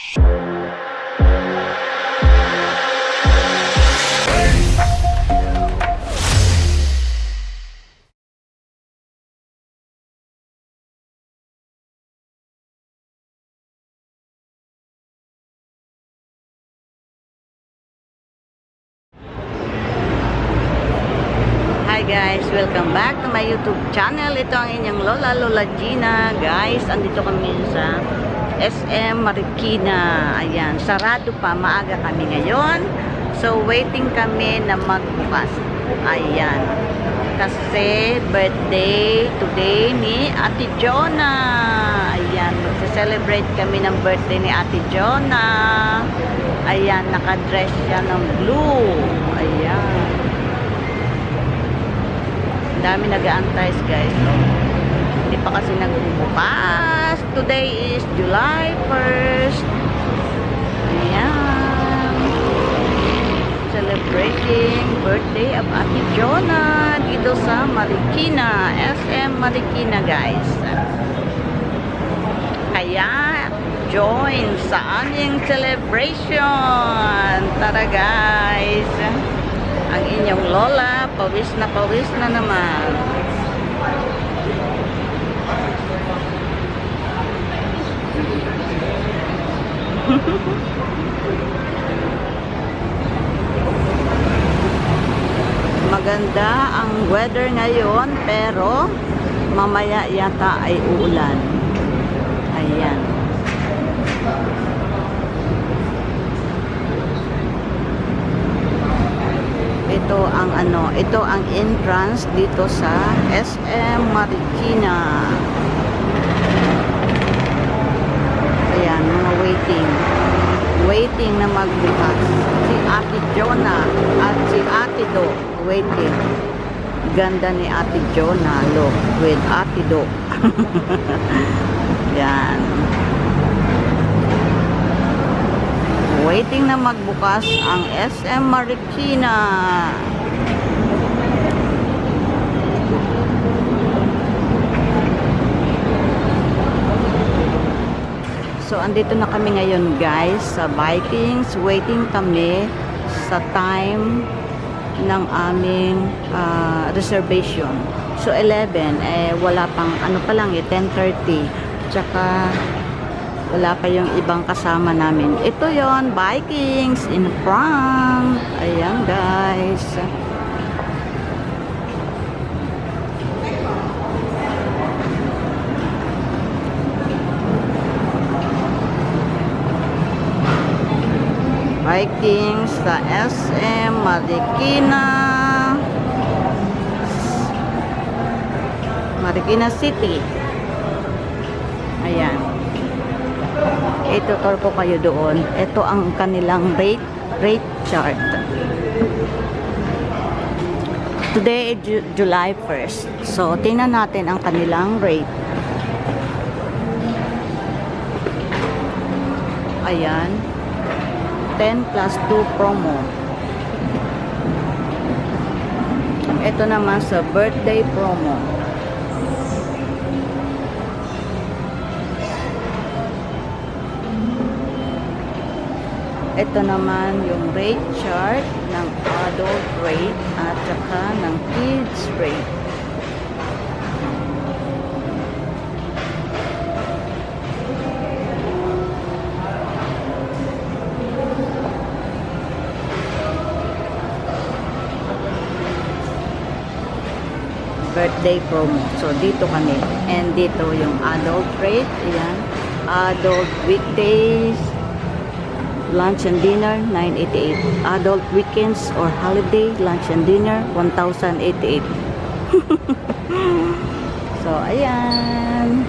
Hi guys, welcome back to my YouTube channel. Ito ang inyong Lola Gina. Guys, andito kami sa SM Marikina. Ayan, sarado pa, maaga kami ngayon. So, waiting kami na magbukas. Ayan. Kasi birthday today ni Ate Jonah. Ayan, magse-celebrate kami ng birthday ni Ate Jonah. Ayan, nakadress siya ng blue. Ayan. Dami nag-aantay guys, no? Hindi pa kasi nagbubukas. Today is July 1st. Ayan, celebrating birthday of Ate Jonah dito sa Marikina, SM Marikina guys. Kaya join sa aming celebration. Tara guys, ang inyong lola, pawis na naman. Maganda ang weather ngayon, pero mamaya yata ay uulan. Ayan. Ito ang entrance dito sa SM Marikina. Ayan, mga waiting na magbukas. Si Ate Jonah at si Ate Do waiting. Ganda ni Ate Jonah, look, with Ate Do. Yan. Waiting na magbukas ang SM Marikina. So, andito na kami ngayon guys sa Vikings. Waiting kami sa time ng aming reservation. So, 11, wala pang, ano pa lang 10:30. Tsaka, wala pa yung ibang kasama namin. Ito yon, Vikings in front. Ayan guys. Vikings sa SM Marikina. Marikina City. Ayan. Itutur ko kayo doon. Ito ang kanilang rate chart. Today is July 1st. So, tingnan natin ang kanilang rate. Ayan. 10+2 promo. Ito naman sa birthday promo. Ito naman yung rate chart ng adult rate at saka ng kids rate. Birthday promo. So, dito kami. And dito yung adult rate. Ayan. Adult weekdays, lunch and dinner, 988. Adult weekends or holiday, lunch and dinner, 1,088. So, ayan.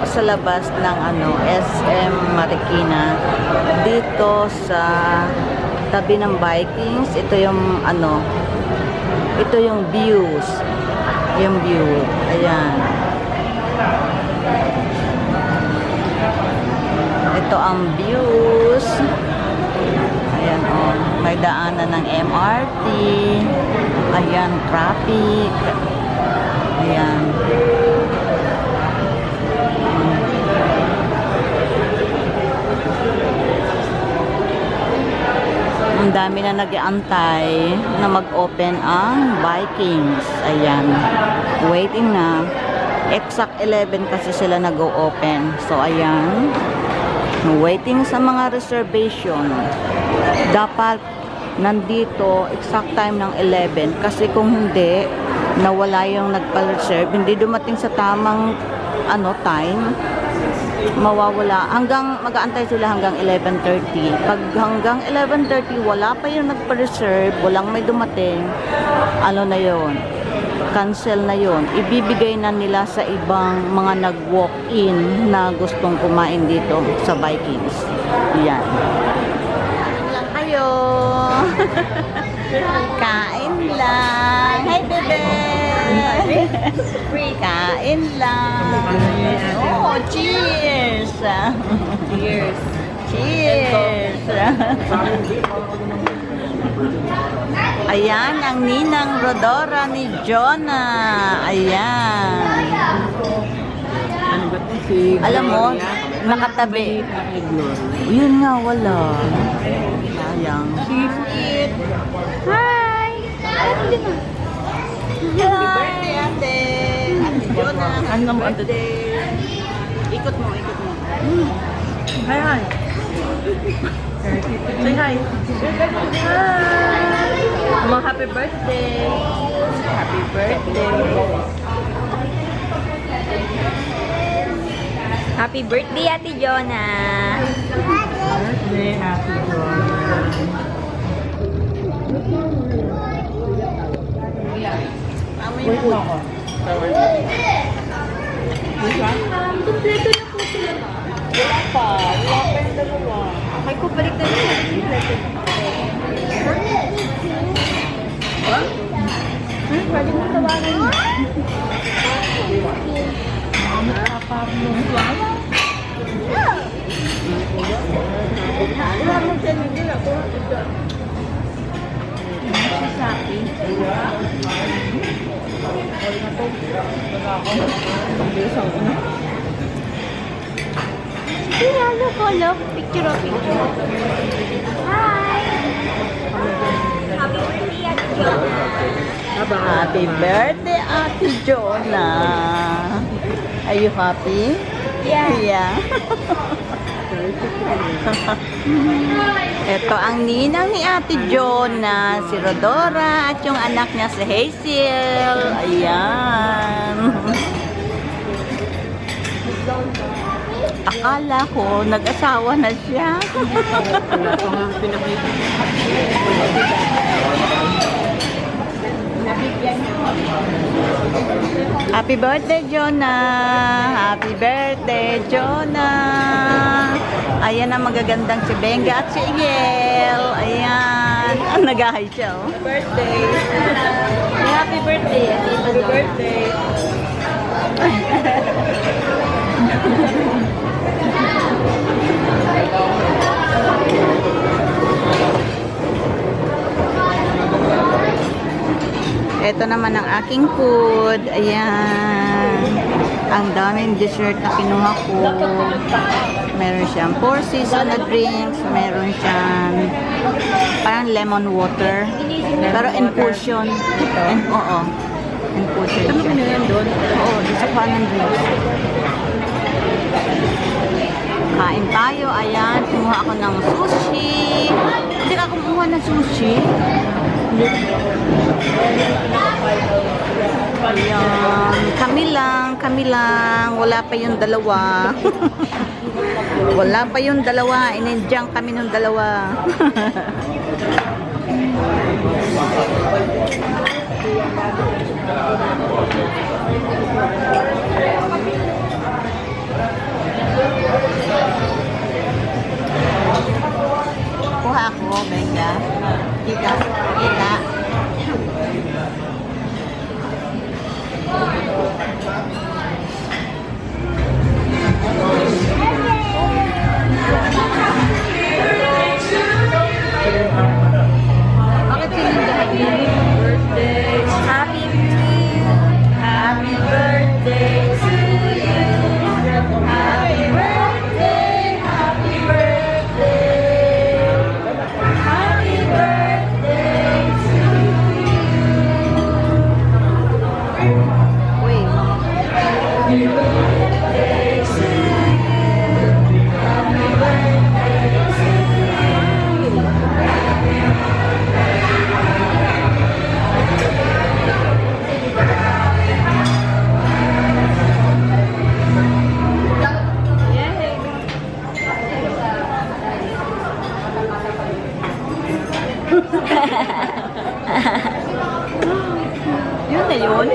Sa labas ng SM Marikina, dito sa tabi ng Vikings. Ito yung ito yung views, ayan, ito ang views, ayan, may daanan ng MRT. Ayan, traffic. Ayan. Ang dami na nag-aantay na mag-open ang Vikings. Ayan. Waiting na. Exact 11 kasi sila nag-open. So, ayan. Waiting sa mga reservation. Dapat nandito exact time ng 11. Kasi kung hindi, nawala yung nagpa-reserve. Hindi dumating sa tamang time. Mawawala. Mag-aantay sila hanggang 11:30. Pag hanggang 11:30, wala pa yung nagpa-reserve, walang may dumating, na yon, cancel na yon. Ibibigay na nila sa ibang mga nag-walk-in na gustong kumain dito sa Vikings. Yan. Kain lang kayo. Kain lang. Hi, bebe. Kain lang. Oh, cheers. Cheers. Cheers. Ayan, ang ninang Rodora ni Jonah. Ayan. Ano ba ito si Alam mo, Gloria? nakatabi. Kay Gloria. Yun nga, wala. Sayang. Sweet. Hi! Happy birthday, ate! Ate Jonah, happy Ano mo, ate? birthday! Ikot mo, ikot mo. Hi, hi. Say hi. Hi. Mga happy birthday. Happy birthday! Happy birthday, Ate Jonah! Birthday, happy birthday. Amoy Wait mo. mo ako. Kompleto na po sila. Wala pa. Wala pa yung dalawa. Ay, ko balik na yun. Pwede mo tawagan mo. Hello. Picture. Hi! Happy birthday, Ate Jonah! Happy birthday, Ate Jonah! Are you happy? Yeah. Yeah. Ito ang ninang ni Ate Jonah, si Rodora, at yung anak niya si Hazel. Ayan. Akala ko, nag-asawa na siya. Wala pa nga pinakita. Happy birthday, Jonah! Happy birthday, Jonah! Ayan ang magagandang si Benga at si Igel. Ayan. Nag-ahay siya, oh. Birthday. Happy birthday, Ate Happy birthday. Ito naman ang aking food. Ayan. Ang daming dessert na kinuha ko. Meron siyang 4 season na drinks. Meron siyang parang lemon water. Pero infusion. Oo. Infusion Ano siya. pinili doon? Oo, sa kanan drinks. Kain tayo. Ayan. Kumuha ako ng sushi. Hindi ka kumuha ng sushi. Ayan. Kami lang. Wala pa yung dalawa. Wala pa yung dalawa. Inindyang kami nung dalawa. Kuha ako, Benga. Kita. Yun na yun.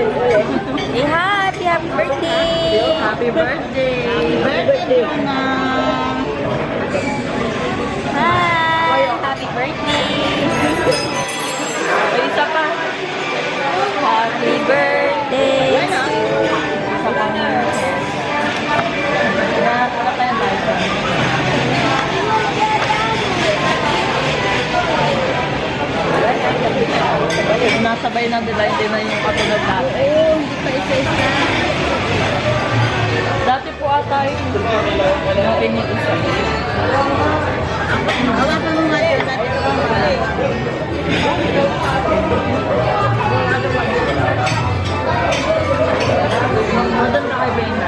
Say hi, happy birthday! Happy birthday! Birthday na. Hi! Happy birthday! May isa pa. Happy birthday! Sa kanya. Wala pa yung live. Nasabay na nila, hindi na yung katulad natin. Oh, hindi pa isa-isa. Dati po ata yung pinag-isa. Hawakan mo nga yun. Dati ko Doon na kay Bena.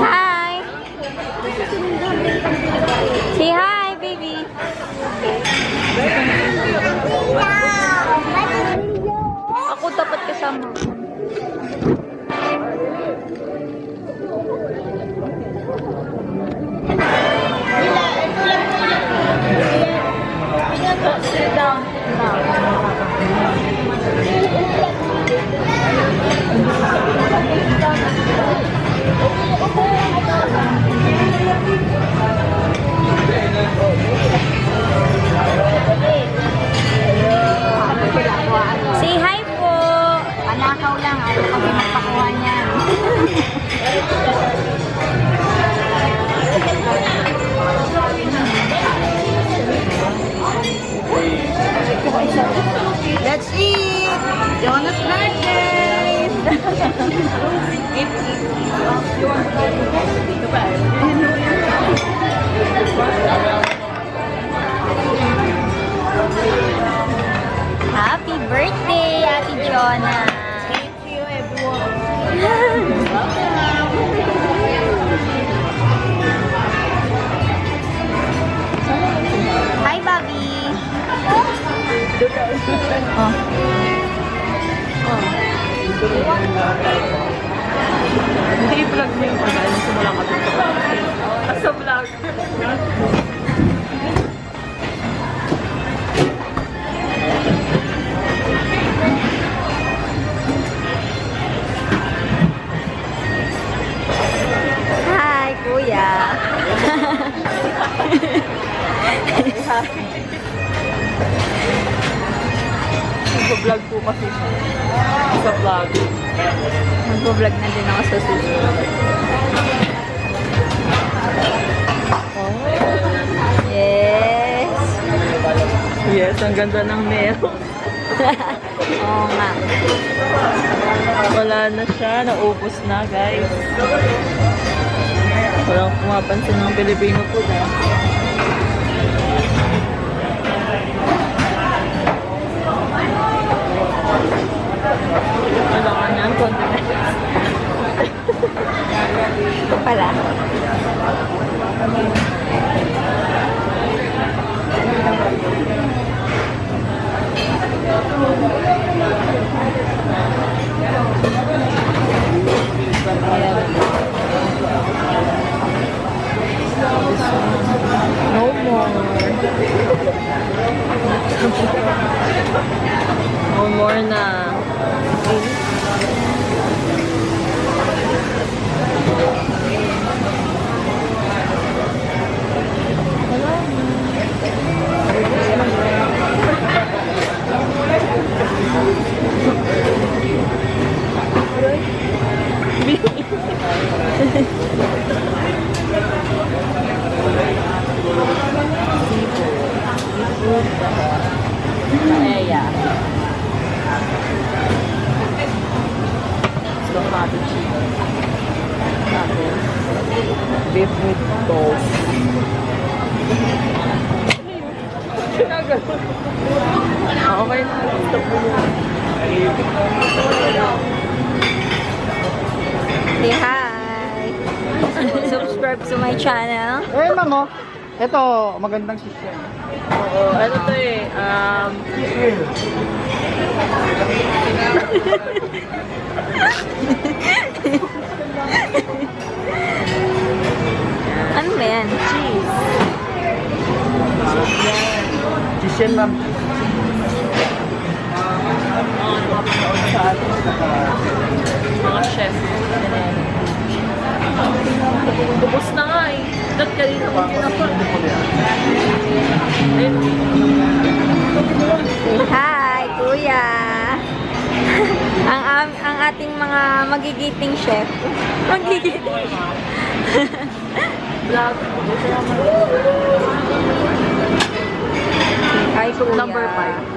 Hi! Say hi, baby! Ako dapat kasama. Sit down. Say hi po! Panakaw lang. Ayaw kami magpakuha niyan. Let's eat! Jonas' birthday! Happy birthday, Ate Jonah! Thank you, everyone. Hi, Bobby! Hindi i-vlog mo yung pag simula ka dito. Sa vlog. Hi, Kuya! Nag-vlog po kasi siya. Sa vlog. Mag-vlog na din ako sa susunod. Yes! Yes, ang ganda ng nail. Oo nga. Wala na siya. Naubos na, guys. Walang pumapansin ng Pilipino po na. Wala ka niyan, condiments. Ito pala. No more. No more na. Paella. Tomato cheese. Tapos, beef with toast. Okay na. Stop mo. Say hi! Subscribe to my channel. Eh, ma'am, oh. Ito, magandang system. Oo, ano to eh, Ano ba yan? cheese. Cheese yan, ma'am. Mga chef. Bubos na nga eh. Dot kanina ko kinapa. Ayun. Hi, kuya! ang ating mga magigiting chef. Magigiting. Vlog. Hi, kuya. Number 5.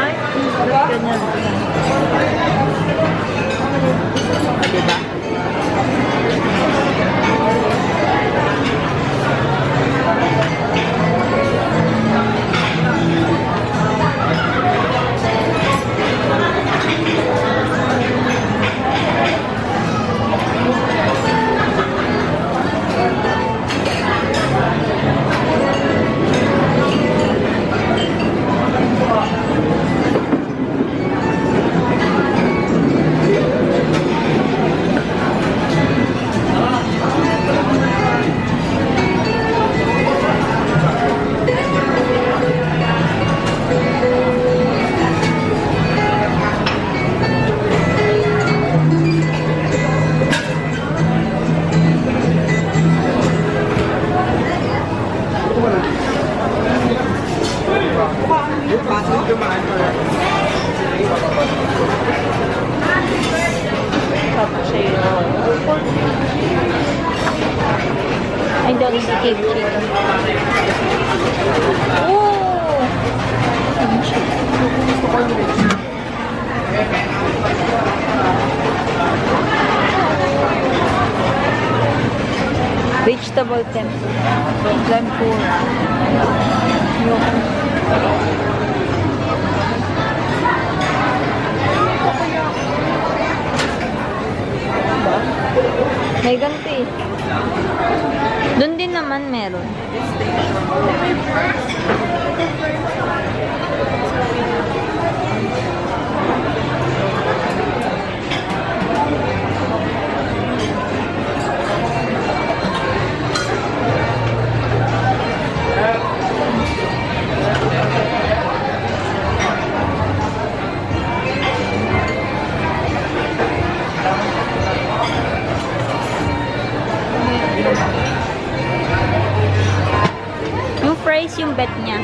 Ay, ganyan. Diba? Cappuccino. I don't eat kimchi. Oh! Vegetable tempura. May ganito eh. Doon din naman meron. Yung fries yung bet niya.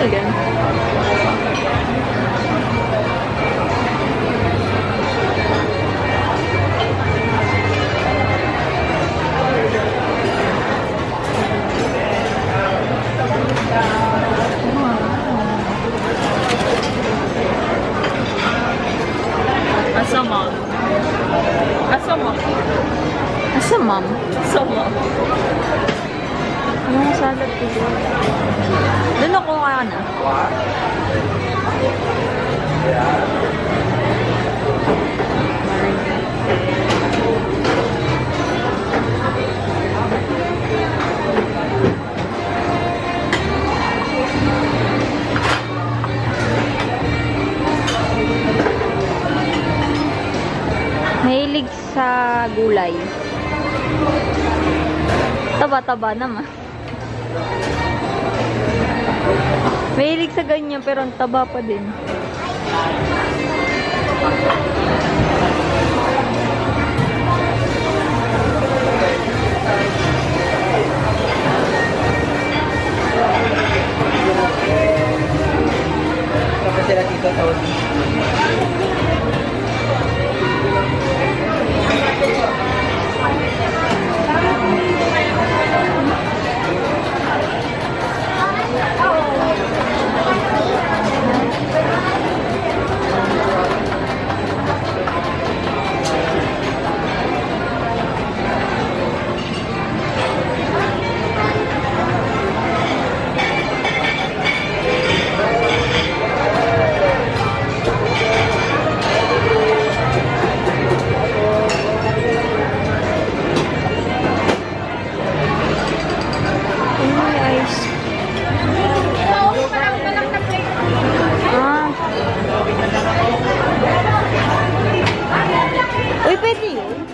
Again. Asama. Asama. Asa ma'am? Asama. Yung salad ko doon. Doon ako ka na. Mahilig sa gulay. Taba-taba naman. Mahilig sa ganyan pero ang taba pa din. Kapag sila dito sa Pwede yun.